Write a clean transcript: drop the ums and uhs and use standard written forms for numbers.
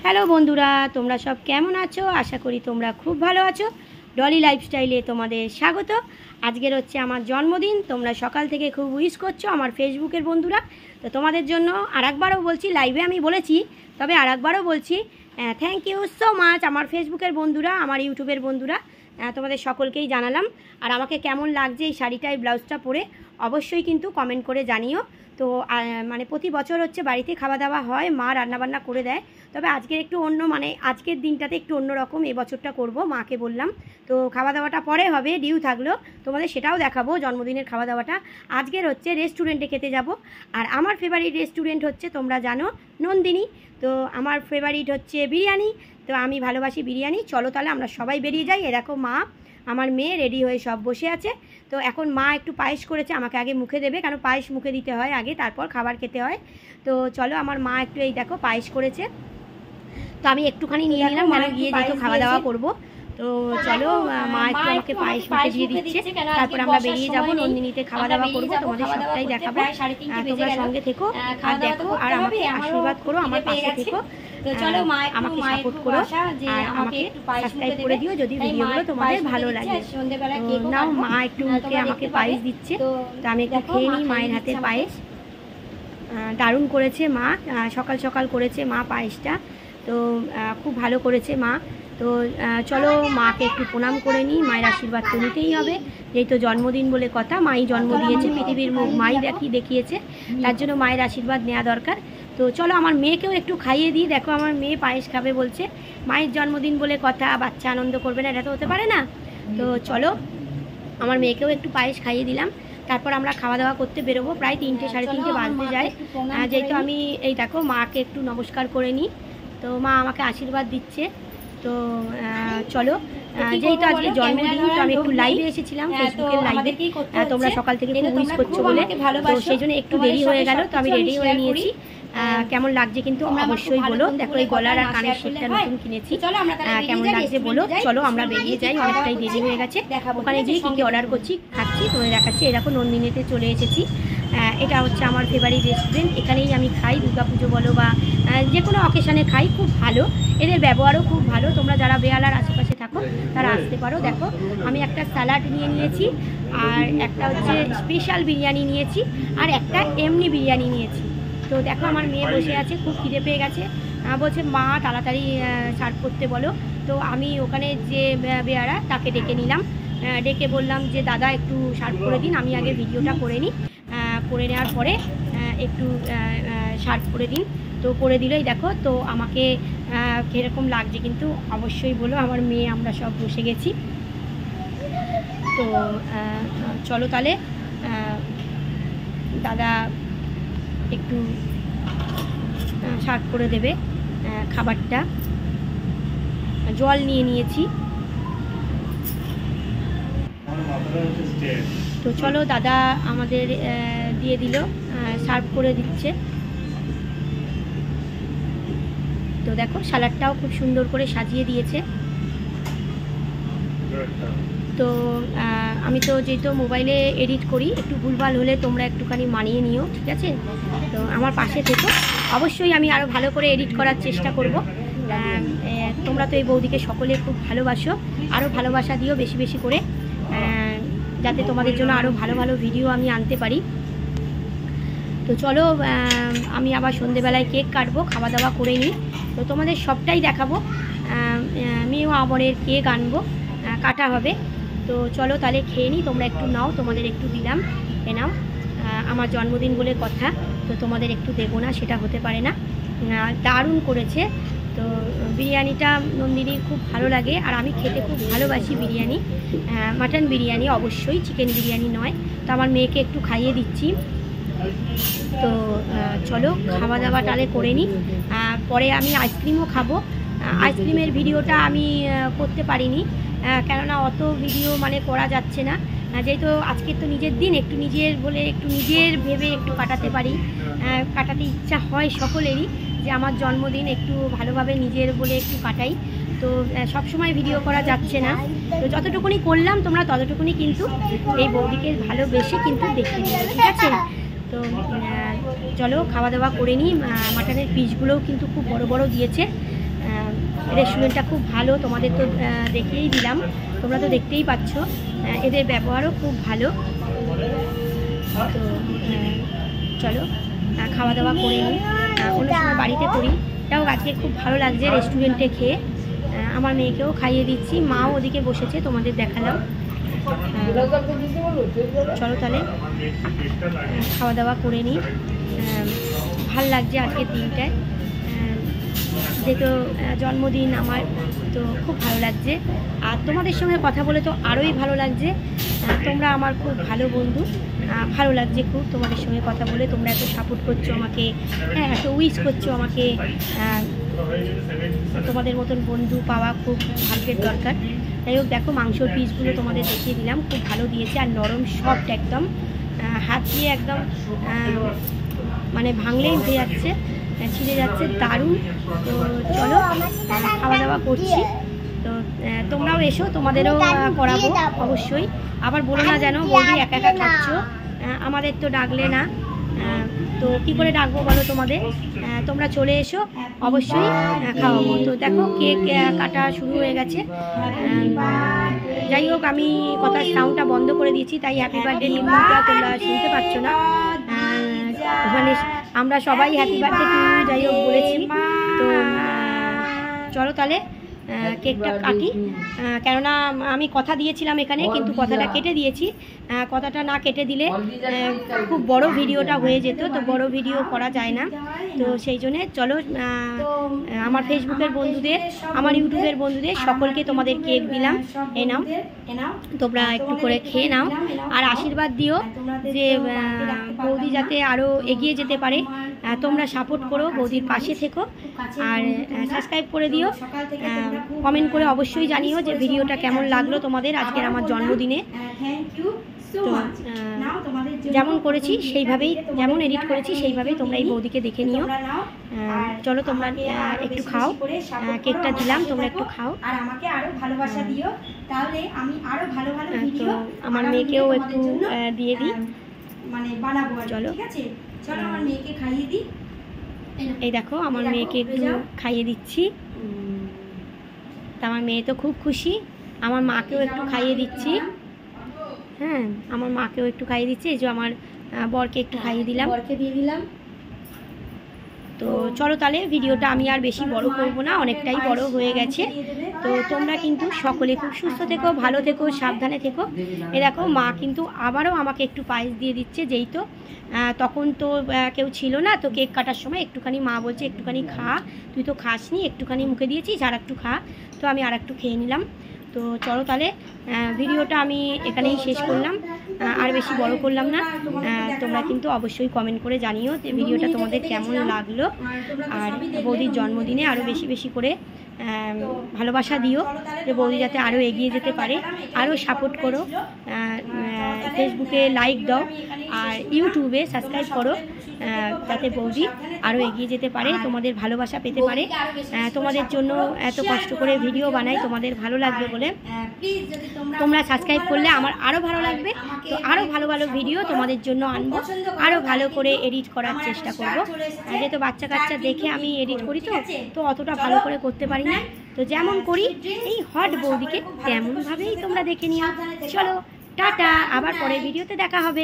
Hello বন্ধুরা, তোমরা সব কেমন আছো? আশা করি তোমরা খুব ভালো আছো। ডলি লাইফস্টাইলে তোমাদের স্বাগত। আজকের হচ্ছে আমার জন্মদিন। তোমরা সকাল থেকে খুব উইশ করছো আমার ফেসবুকের বন্ধুরা। তো তোমাদের জন্য আরেকবারও বলছি, লাইভে আমি বলেছি, তবে আরেকবারও বলছি, থ্যাংক ইউ সো মাচ আমার ফেসবুকের বন্ধুরা, আমার ইউটিউবের বন্ধুরা। তোমাদের সকলকেই জানালাম। আর আমাকে কেমন লাগছে এই শাড়িটা, এই ব্লাউজটা পরে অবশ্যই কিন্তু কমেন্ট করে জানিও। তো মানে প্রতি বছর হচ্ছে বাড়িতে খাওয়া দাওয়া হয়, মা রান্নাবান্না করে দেয়। তবে আজকের একটু অন্য, মানে আজকের দিনটাতে একটু অন্যরকম এবছরটা করব, মাকে বললাম। তো খাওয়া দাওয়াটা পরে হবে, ডিউ থাকলো, তোমাদের সেটাও দেখাবো জন্মদিনের খাওয়া দাওয়াটা। আজকের হচ্ছে রেস্টুরেন্টে খেতে যাব। আর আমার ফেভারিট রেস্টুরেন্ট হচ্ছে, তোমরা জানো, নন্দিনী। তো আমার ফেভারিট হচ্ছে বিরিয়ানি। তো আমি ভালোবাসি বিরিয়ানি। চলো তাহলে আমরা সবাই বেরিয়ে যাই। এরকম মা, আমার মেয়ে রেডি হয়ে সব বসে আছে। তো এখন মা একটু পায়েস করেছে, আমাকে আগে মুখে দেবে, কারণ পায়েস মুখে দিতে হয় আগে, তারপর খাবার খেতে হয়। তো চলো, আমার মা একটু এই দেখো পায়েস করেছে। তো আমি একটুখানি নিয়ে নিলাম, মানে গিয়ে যেহেতু খাওয়া দাওয়া করবো। তো চলো, মা একটু আমাকে পায়েস মুখে দিয়ে দিচ্ছে। তারপর আমরা বেরিয়ে যাবো, নন্দিনীতে খাওয়া দাওয়া করবো, তোমাদের সবটাই দেখাবো। তোমরা সঙ্গে থেকো আর দেখো, আর আমাকে আশীর্বাদ করো, আমার পাশে থেকো। তো চলো, মা আমাকে সাপোর্ট করো, আর আমাকে সাবস্ক্রাইব করে দিও যদি ভিডিওগুলো তোমাদের ভালো লাগে। নাও, মা একটু মুখে আমাকে পায়েস দিচ্ছে। তো আমি একটু খেয়ে নিই মায়ের হাতের পায়েস। দারুণ করেছে মা, সকাল সকাল করেছে মা পায়েসটা। তো খুব ভালো করেছে মা। তো চলো, মাকে একটু প্রণাম করে নিই। মায়ের আশীর্বাদ তো নিতেই হবে, যেহেতু জন্মদিন বলে কথা, মাই জন্ম দিয়েছে, পৃথিবীর মুখ মাই দেখিয়েছে, তার জন্য মায়ের আশীর্বাদ নেওয়া দরকার। তো চলো, আমার মেয়েকেও একটু খাইয়ে দিই। দেখো, আমার মেয়ে পায়েস খাবে বলছে। মায়ের জন্মদিন বলে কথা, বাচ্চা আনন্দ করবে না, এটা তো হতে পারে না। তো চলো, আমার মেয়েকেও একটু পায়েস খাইয়ে দিলাম। তারপর আমরা খাওয়া দাওয়া করতে বেরোবো। প্রায় 3টে সাড়ে 3টে বাজতে যায়। যেহেতু আমি এই দেখো মাকে একটু নমস্কার করে নিই। তো মা আমাকে আশীর্বাদ দিচ্ছে। তো চলো, যেহেতু আজকে জন্মদিন, তো আমি একটু লাইভে এসেছিলাম, ফেসবুকের লাইভে। তোমরা সকাল থেকে খুব উইশ করছো বলে, তো সেই জন্য একটু দেরি হয়ে গেল। তো আমি রেডি হয়ে নিয়েছি। কেমন লাগছে কিন্তু অবশ্যই বলো। দেখো, এই গলার আর কানের সেটটা নতুন কিনেছি, কেমন লাগছে বলো। চলো আমরা বেরিয়ে যাই, অনেকটাই দেরি হয়ে গেছে। ওখানে গিয়ে কী কী অর্ডার করছি, খাচ্ছি, তোমাদের দেখাচ্ছি। এরকম নন্দিনীতে চলে এসেছি। এটা হচ্ছে আমার ফেভারিট রেস্টুরেন্ট। এখানেই আমি খাই, দুর্গাপুজো বলো বা যে কোনো অকেশানে খাই। খুব ভালো, এদের ব্যবহারও খুব ভালো। তোমরা যারা বেহালার আশেপাশে থাকো তারা আসতে পারো। দেখো, আমি একটা স্যালাড নিয়ে নিয়েছি, আর একটা হচ্ছে স্পেশাল বিরিয়ানি নিয়েছি, আর একটা এমনি বিরিয়ানি নিয়েছি। তো দেখো, আমার মেয়ে বসে আছে, খুব খিদে পেয়ে গেছে, বলছে মা তাড়াতাড়ি সার্ভ করতে বলো। তো আমি ওখানে যে বেয়ারা তাকে ডেকে নিলাম, ডেকে বললাম যে দাদা একটু সার্ভ করে দিন, আমি আগে ভিডিওটা করে নিই, করে নেওয়ার পরে একটু সার্ভ করে দিন। তো করে দিলই। দেখো, তো আমাকে কীরকম লাগছে কিন্তু অবশ্যই বলো। আমার মেয়ে, আমরা সব বসে গেছি। তো চলো তাহলে, দাদা একটু সার্ভ করে দেবে খাবারটা। জল নিয়ে নিয়েছি। তো চলো, দাদা আমাদের দিয়ে দিল, সার্ভ করে দিচ্ছে। তো দেখো, স্যালাডটাও খুব সুন্দর করে সাজিয়ে দিয়েছে। তো আমি তো যেহেতু মোবাইলে এডিট করি, একটু ভুলভাল হলে তোমরা একটুখানি মানিয়ে নিও, ঠিক আছে? তো আমার পাশে থেকো, অবশ্যই আমি আরও ভালো করে এডিট করার চেষ্টা করব। তোমরা তো এই বৌদিকে সকলে খুব ভালোবাসো, আরও ভালোবাসা দিও বেশি বেশি করে, যাতে তোমাদের জন্য আরও ভালো ভালো ভিডিও আমি আনতে পারি। তো চলো, আমি আবার সন্ধেবেলায় কেক কাটবো, খাওয়া দাওয়া করে নিই। তো তোমাদের সবটাই দেখাবো। মেয়েও আমরের কেক আনবো, কাটা হবে। তো চলো তাহলে খেয়ে নিই, তোমরা একটু নাও, তোমাদের একটু দিলাম, এ নাও। আমার জন্মদিন বলে কথা, তো তোমাদের একটু দেবো না সেটা হতে পারে না। দারুণ করেছে। তো বিরিয়ানিটা নন্দিনীর খুব ভালো লাগে, আর আমি খেতে খুব ভালোবাসি বিরিয়ানি, মাটন বিরিয়ানি অবশ্যই, চিকেন বিরিয়ানি নয়। তো আমার মেয়েকে একটু খাইয়ে দিচ্ছি। তো চলো, খাওয়া দাওয়া তাহলে করে নিই। পরে আমি আইসক্রিমও খাবো। আইসক্রিমের ভিডিওটা আমি করতে পারিনি, কেননা অত ভিডিও মানে করা যাচ্ছে না, যেহেতু আজকে তো নিজের দিন, একটু নিজের বলে একটু নিজের ভেবে একটু কাটাতে পারি, কাটাতে ইচ্ছা হয় সকলেরই, যে আমার জন্মদিন একটু ভালোভাবে নিজের বলে একটু কাটাই। তো সব সময় ভিডিও করা যাচ্ছে না। তো যতটুকুনি করলাম তোমরা ততটুকুনি কিন্তু এই বৌদিকে ভালোবেসে কিন্তু দেখে নিও, ঠিক আছে? তো চলো খাওয়া দাওয়া করে নিই। মাটনের পিসগুলোও কিন্তু খুব বড় বড় দিয়েছে, রেস্টুরেন্টটা খুব ভালো, তোমাদের তো দেখিয়েই দিলাম, তোমরা তো দেখতেই পাচ্ছ। এদের ব্যবহারও খুব ভালো। তো চলো খাওয়া দাওয়া করে নিই, অন্য সময় বাড়িতে করি। তাও আজকে খুব ভালো লাগছে রেস্টুরেন্টে খেয়ে। আমার মেয়েকেও খাইয়ে দিচ্ছি, মাও ওদিকে বসেছে, তোমাদের দেখালাম। চলো তাহলে খাওয়া দাওয়া করে নিই। ভাল লাগছে আজকের দিনটায়, যেহেতু জন্মদিন আমার, তো খুব ভালো লাগছে। আর তোমাদের সঙ্গে কথা বলে তো আরোই ভালো লাগছে। তোমরা আমার খুব ভালো বন্ধু, ভালো লাগছে খুব তোমাদের সঙ্গে কথা বলে। তোমরা এত সাপোর্ট করছো আমাকে, হ্যাঁ এত উইশ করছো আমাকে। তোমাদের মতন বন্ধু পাওয়া খুব ভাগ্যের দরকার। যাই হোক, দেখো মাংসর পিসগুলো তোমাদের দেখিয়ে দিলাম, খুব ভালো দিয়েছে আর নরম সফট একদম, হাত দিয়ে একদম মানে ভাঙলেই উঠে যাচ্ছে, ছিঁড়ে যাচ্ছে, দারুণ। তো চলো খাওয়া দাওয়া করছি। তো তোমরাও এসো, তোমাদেরও করাবো অবশ্যই। আবার বলো না যেন বৌদি একা একা খাচ্ছ, আমাদের তো ডাকলে না। তো কি করে ডাকবো বলো তোমাদের? তোমরা চলে এসো, অবশ্যই খাওয়াবো। তো দেখো কেক কাটা শুরু হয়ে গেছে। যাই হোক, আমি কথার সাউন্ডটা বন্ধ করে দিয়েছি, তাই হ্যাপি বার্থডে নিমন্ত্রণটা তোমরা শুনতে পাচ্ছ না। মানে আমরা সবাই হ্যাপি বার্থডে টু ইউ যাই হোক বলেছি। তো চলো তাহলে কেকটা কাটি, কেননা আমি কথা দিয়েছিলাম এখানে, কিন্তু কথাটা কেটে দিয়েছি। কথাটা না কেটে দিলে খুব বড় ভিডিওটা হয়ে যেত, তো বড় ভিডিও করা যায় না। তো সেই জন্যে চলো আমার ফেসবুকের বন্ধুদের, আমার ইউটিউবের বন্ধুদের সকলকে তোমাদের কেক দিলাম, এ নাও, তোমরা একটু করে খেয়ে নাও। আর আশীর্বাদ দিও যে বৌদি যাতে আরও এগিয়ে যেতে পারে। তোমরা সাপোর্ট করো, বৌদির পাশে থেকো, আর সাবস্ক্রাইব করে দিও। কমেন্ট করে অবশ্যই জানিও যে ভিডিওটা কেমন লাগলো তোমাদের আজকের আমার জন্মদিনে। তো যেমন করেছি সেইভাবেই, যেমন এডিট করেছি সেইভাবেই তোমরা এই বৌদিকে দেখে নিও। চলো তোমরা একটু খাও, কেকটা দিলাম, তোমরা একটু খাও আর আমাকে আরো ভালোবাসা দিও, তাহলে আমি আরো ভালো ভালো ভিডিও আমার মেয়েকেও একটু দিয়ে দিই, মানে বানাবো। চলো ঠিক আছে, চলো আমার মেয়েকে খাইয়ে দিই। এই দেখো আমার মেয়েকে একটু খাইয়ে দিচ্ছি। তা আমার মেয়ে তো খুব খুশি। আমার মাকেও একটু খাইয়ে দিচ্ছি, হ্যাঁ আমার মাকেও একটু খাইয়ে দিচ্ছি। এই যে আমার বরকে একটু খাইয়ে দিলাম, বরকে দিয়ে দিলাম। তো চলো তাহলে ভিডিওটা আমি আর বেশি বড় করব না, অনেকটাই বড় হয়ে গেছে। তো তোমরা কিন্তু সকলে খুব সুস্থ থেকো, ভালো থেকো, সাবধানে থেকো। এ দেখো মা কিন্তু আবারও আমাকে একটু পায়েস দিয়ে দিচ্ছে, যেই তো তখন তো কেউ ছিল না, তো কেক কাটার সময় একটুখানি মা বলছে একটুখানি খা, তুই তো খাসনি, একটুখানি মুখে দিয়েছিস, আর একটু খা। তো আমি আর একটু খেয়ে নিলাম। তো চলো তাহলে ভিডিওটা আমি এখানেই শেষ করলাম, আর বেশি বড় করলাম না। তোমরা কিন্তু অবশ্যই কমেন্ট করে জানিও যে ভিডিওটা তোমাদের কেমন লাগলো। আর বৌদির জন্মদিনে আরও বেশি বেশি করে ভালোবাসা দিও, যে বৌদি যাতে আরও এগিয়ে যেতে পারে। আরও সাপোর্ট করো, ফেসবুকে লাইক দাও আর ইউটিউবে সাবস্ক্রাইব করো, যাতে বৌদি আরও এগিয়ে যেতে পারে, তোমাদের ভালোবাসা পেতে পারে। তোমাদের জন্য এত কষ্ট করে ভিডিও বানাই, তোমাদের ভালো লাগবে বলে। তোমরা সাবস্ক্রাইব করলে আমার আরও ভালো লাগবে। তো আরও ভালো ভালো ভিডিও তোমাদের জন্য আনবো, আরও ভালো করে এডিট করার চেষ্টা করবো। যেহেতু বাচ্চা কাচ্চা দেখে আমি এডিট করি, তো অতটা ভালো করে করতে পারি না। তো যেমন করি এই হট বৌদিকে তেমনভাবেই তোমরা দেখে নিও। চলো টাটা, আবার পরের ভিডিওতে দেখা হবে।